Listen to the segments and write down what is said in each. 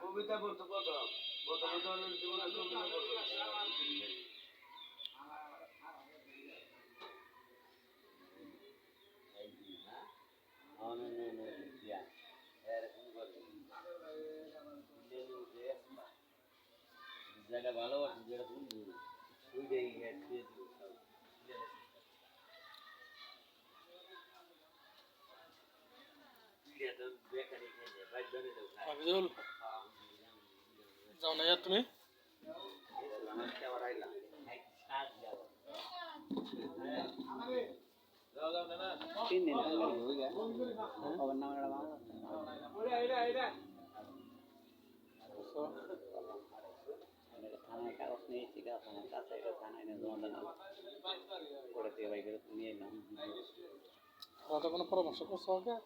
কবিতা বলতো প্রথম জীবনে কবিতা বলতো যেটা ভালোবাসি যেটা বন্ধু ওইটাই আবিদুল যাও না তুমি থানায় কাগজ নিয়েছি থানায় জমা দেন করে দিয়ে ভাই করে নিয়ে এলাম কোনো পরামর্শ করছো আগে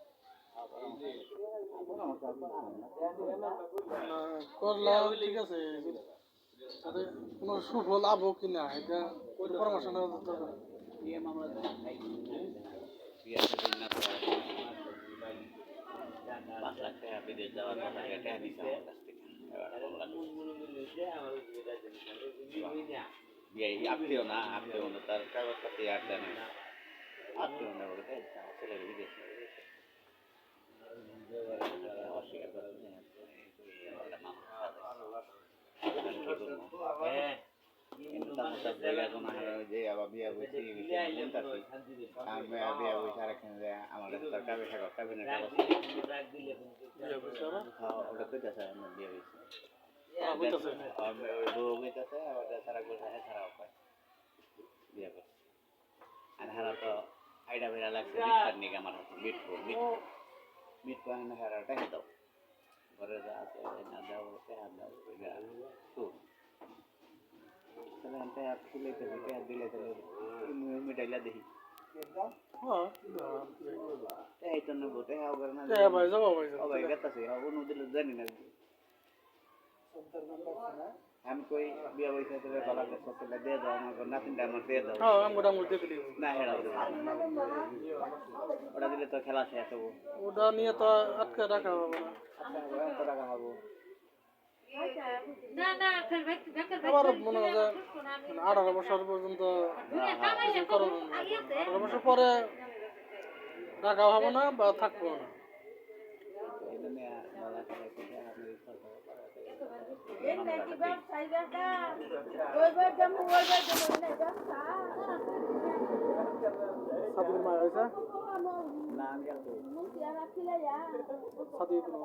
করলাম ঠিক আছে তাতে কোনো সুফল আবো কিনা এটা পরামর্শ নেওয়া দরকার দিয়ে মামলা পাঁচ লাখ টাকা বিদেশ যাওয়ার কথা টাকা নিচ্ছে আমার কাছ থেকে আত্মীয় না তার কাগজ পাতি আর দেয় না আত্মীয় না বলে আমার ছেলের বিদেশ অস্বীকার করে মিটাইলা দেখি এই তো নেবো জানি না আমি কই বিয়া বইসা গলা দিয়ে দাও আমার নাতিনটা আমার দিয়ে দাও না হেরা ওটা দিলে তো খেলা শেষ হবো ওটা নিয়ে তো আটকে রাখা হবে না এত টাকা হবো আবার মনে হয় যে 18 বছর পর্যন্ত 18 বছর পরে রাখা হবে না বা থাকবো না সাথী মা হয়েছে সাথী তুমি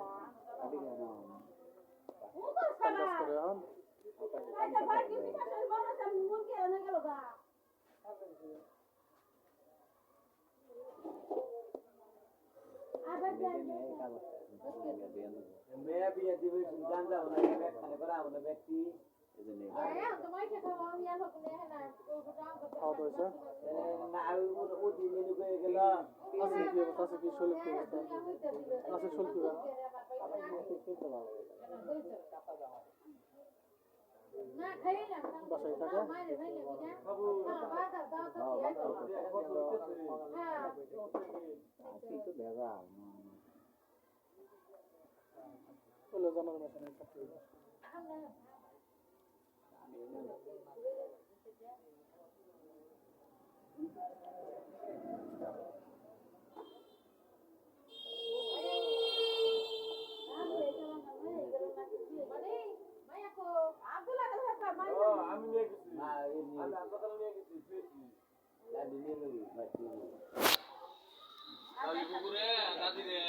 মেয়ে বিয়ে দিবে জানতে হবে না খানে করা হবে না ব্যক্তি খাওয়া হয়েছে না ও দিন ঢুকে গেল আছে কি অবস্থা আছে কি শরীর কি অবস্থা আছে শরীর কি বাসায় থাকে চলে জানার বাসায় থাকতে হবে। পুকুরে দাদি রে